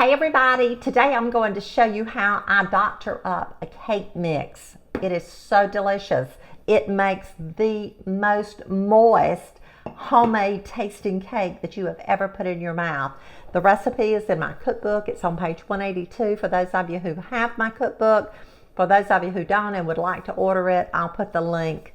Hey everybody, today I'm going to show you how I doctor up a cake mix. It is so delicious. It makes the most moist homemade tasting cake that you have ever put in your mouth. The recipe is in my cookbook. It's on page 182 for those of you who have my cookbook. For those of you who don't and would like to order it, I'll put the link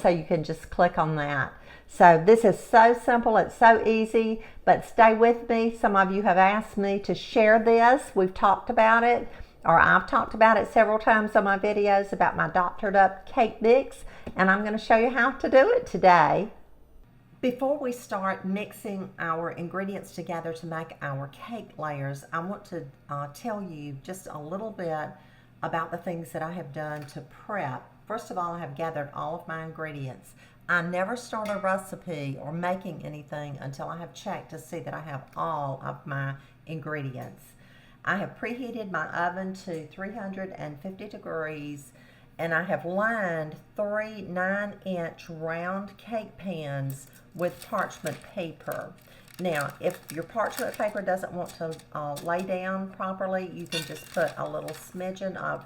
so you can just click on that. So this is so simple, it's so easy, but stay with me. Some of you have asked me to share this. We've talked about it, or I've talked about it several times on my videos about my doctored up cake mix, and I'm going to show you how to do it today. Before we start mixing our ingredients together to make our cake layers, I want to tell you just a little bit about the things that I have done to prep. First of all, I have gathered all of my ingredients. I never start a recipe or making anything until I have checked to see that I have all of my ingredients. I have preheated my oven to 350 degrees, and I have lined 3 9-inch round cake pans with parchment paper. Now, if your parchment paper doesn't want to lay down properly, you can just put a little smidgen of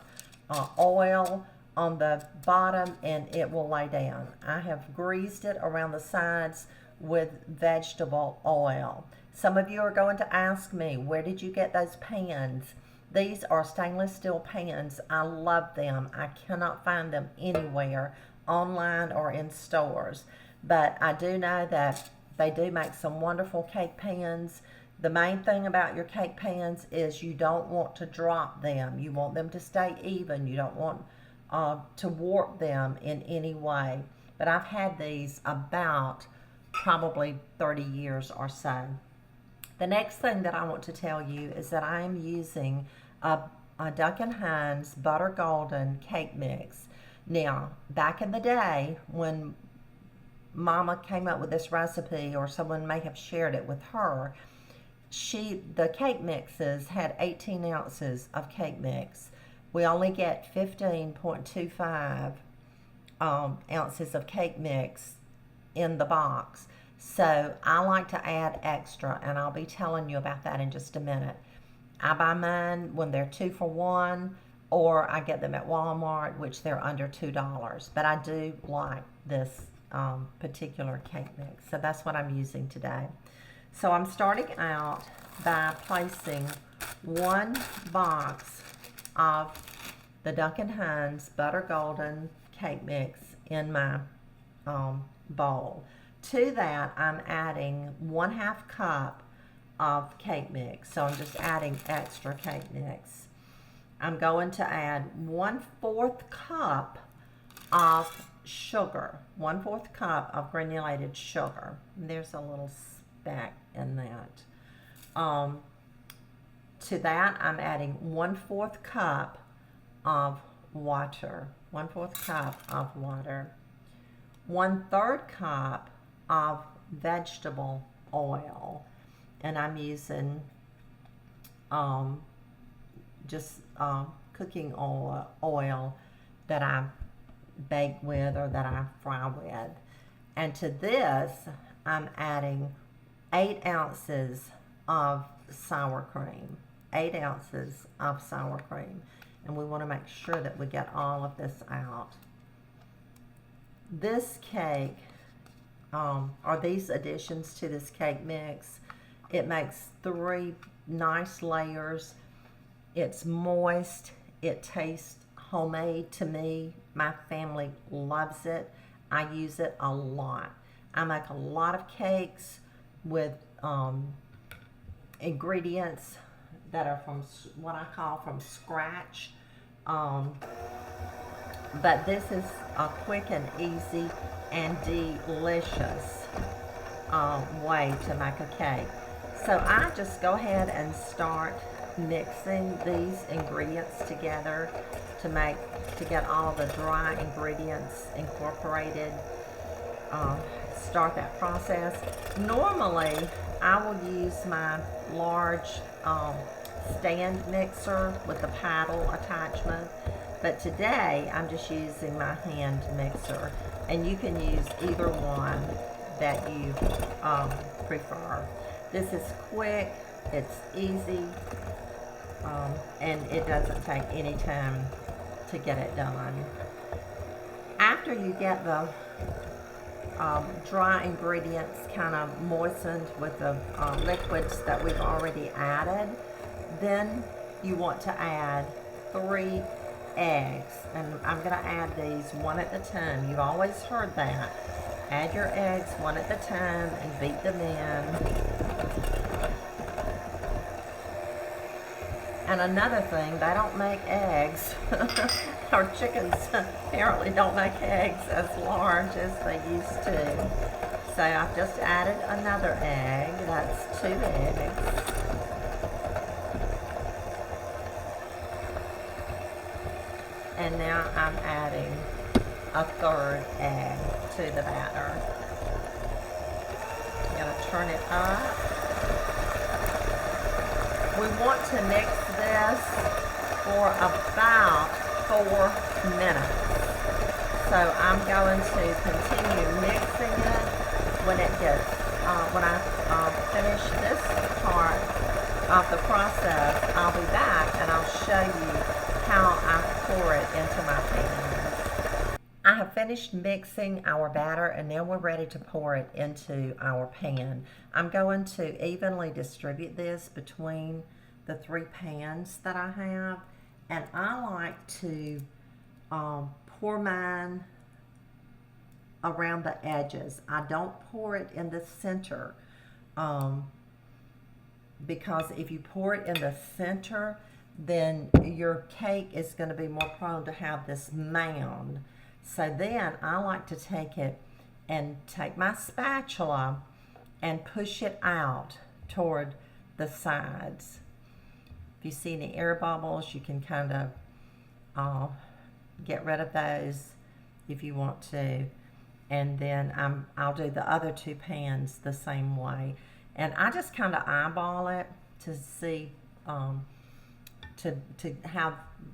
oil on the bottom and it will lay down. I have greased it around the sides with vegetable oil. Some of you are going to ask me, where did you get those pans? These are stainless steel pans. I love them. I cannot find them anywhere, online or in stores. But I do know that they do make some wonderful cake pans. The main thing about your cake pans is you don't want to drop them. You want them to stay even. You don't want to warp them in any way. But I've had these about probably 30 years or so. The next thing that I want to tell you is that I am using a Duncan Hines Butter Golden cake mix. Now, back in the day when Mama came up with this recipe, or someone may have shared it with her, the cake mixes had 18 ounces of cake mix. We only get 15.25 ounces of cake mix in the box. So I like to add extra, and I'll be telling you about that in just a minute. I buy mine when they're 2 for $1, or I get them at Walmart, which they're under $2. But I do like this particular cake mix. So that's what I'm using today. So I'm starting out by placing 1 box of the Duncan Hines Butter Golden cake mix in my bowl. To that, I'm adding 1/2 cup of cake mix. So I'm just adding extra cake mix. I'm going to add 1/4 cup of sugar, 1/4 cup of granulated sugar. There's a little speck in that. To that, I'm adding 1/4 cup of water, 1/4 cup of water, 1/3 cup of vegetable oil, and I'm using just cooking oil that I bake with or that I fry with. And to this, I'm adding 8 ounces of sour cream. 8 ounces of sour cream. And we want to make sure that we get all of this out. This cake, or these additions to this cake mix, it makes 3 nice layers. It's moist. It tastes homemade to me. My family loves it. I use it a lot. I make a lot of cakes with ingredients that are from what I call from scratch. But this is a quick and easy and delicious way to make a cake. So I just go ahead and start mixing these ingredients together to get all the dry ingredients incorporated. Start that process. Normally, I will use my large stand mixer with the paddle attachment, but today I'm just using my hand mixer, and you can use either one that you prefer. This is quick, It's easy, and it doesn't take any time to get it done. After you get the dry ingredients kind of moistened with the liquids that we've already added, then you want to add 3 eggs. And I'm going to add these one at a time. You've always heard that. Add your eggs one at a time and beat them in. And another thing, they don't make eggs. Our chickens apparently don't make eggs as large as they used to. So I've just added another egg. That's 2 eggs. And now I'm adding a 3rd egg to the batter. I'm going to turn it up. We want to mix this for about 4 minutes. So I'm going to continue mixing it. When I finish this part of the process, I'll be back and I'll show you how I pour it into my pan. I have finished mixing our batter, and now we're ready to pour it into our pan. I'm going to evenly distribute this between the 3 pans that I have, and I like to pour mine around the edges. I don't pour it in the center because if you pour it in the center, then your cake is going to be more prone to have this mound. So then I like to take it and take my spatula and push it out toward the sides. If you see any air bubbles, you can kind of get rid of those if you want to. And then I'll do the other 2 pans the same way. And I just kind of eyeball it to see, to have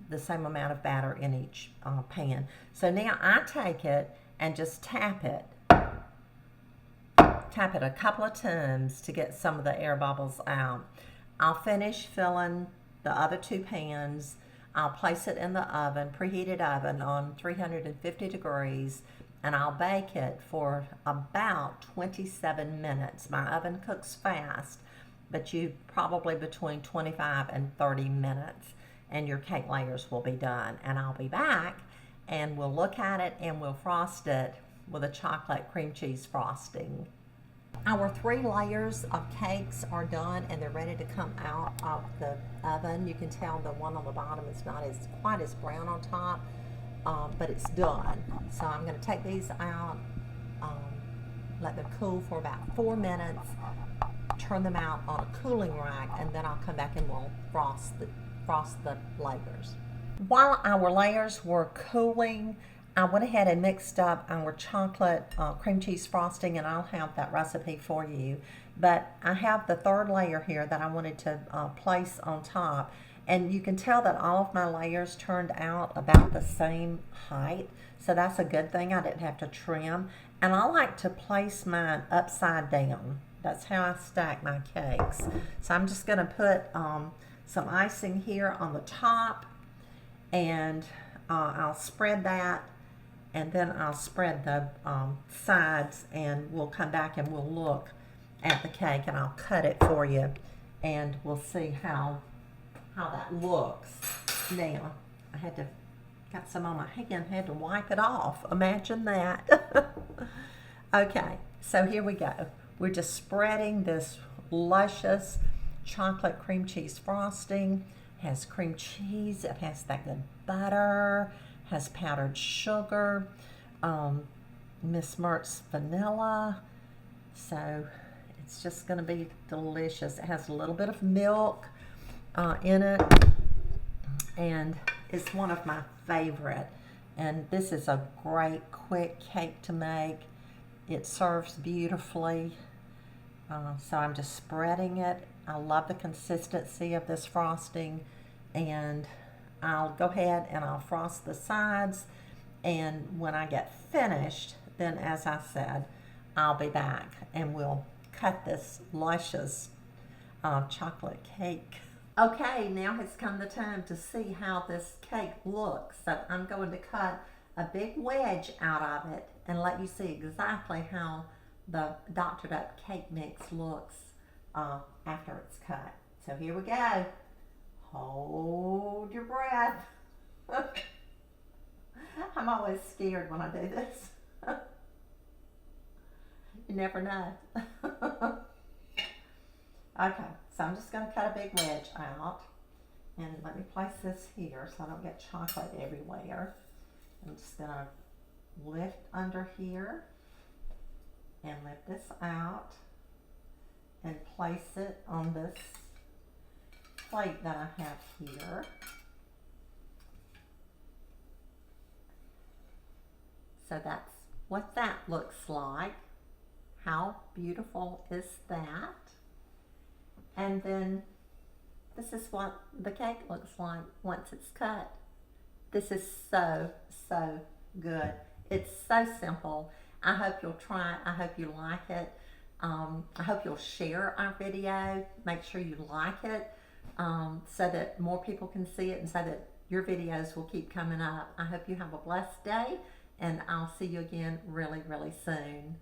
the same amount of batter in each pan. So now I take it and just tap it. Tap it a couple of times to get some of the air bubbles out. I'll finish filling the other 2 pans. I'll place it in the oven, preheated oven on 350 degrees, and I'll bake it for about 27 minutes. My oven cooks fast, but you probably between 25 and 30 minutes, and your cake layers will be done. And I'll be back, and we'll look at it, and we'll frost it with a chocolate cream cheese frosting. Our 3 layers of cakes are done, and they're ready to come out of the oven. You can tell the one on the bottom is not quite as brown on top, but it's done. So I'm going to take these out, let them cool for about 4 minutes, turn them out on a cooling rack, and then I'll come back and we'll frost the layers. While our layers were cooling, I went ahead and mixed up our chocolate cream cheese frosting, and I'll have that recipe for you. But I have the 3rd layer here that I wanted to place on top, and you can tell that all of my layers turned out about the same height, so that's a good thing. I didn't have to trim. And I like to place mine upside down. That's how I stack my cakes. So I'm just going to put some icing here on the top, and I'll spread that, and then I'll spread the sides, and we'll come back and we'll look at the cake, and I'll cut it for you, and we'll see how that looks. Now, got some on my hand, had to wipe it off. Imagine that. Okay, so here we go. We're just spreading this luscious chocolate cream cheese frosting. It has cream cheese, it has that good butter, has powdered sugar, Miss Mert's vanilla. So it's just going to be delicious. It has a little bit of milk in it, and it's one of my favorite. And this is a great quick cake to make. It serves beautifully. So I'm just spreading it. I love the consistency of this frosting, and I'll go ahead and I'll frost the sides, and when I get finished, then as I said, I'll be back and we'll cut this luscious chocolate cake. Okay, now has come the time to see how this cake looks. So I'm going to cut a big wedge out of it and let you see exactly how the doctored up cake mix looks after it's cut. So here we go. Hold your breath. I'm always scared when I do this. You never know. Okay, so I'm just going to cut a big wedge out. And let me place this here so I don't get chocolate everywhere. I'm just going to lift under here and lift this out and place it on this plate that I have here. So that's what that looks like. How beautiful is that? And then this is what the cake looks like once it's cut. This is so, so good. It's so simple. I hope you'll try it. I hope you like it. I hope you'll share our video. Make sure you like it so that more people can see it and so that your videos will keep coming up. I hope you have a blessed day, and I'll see you again really, really soon.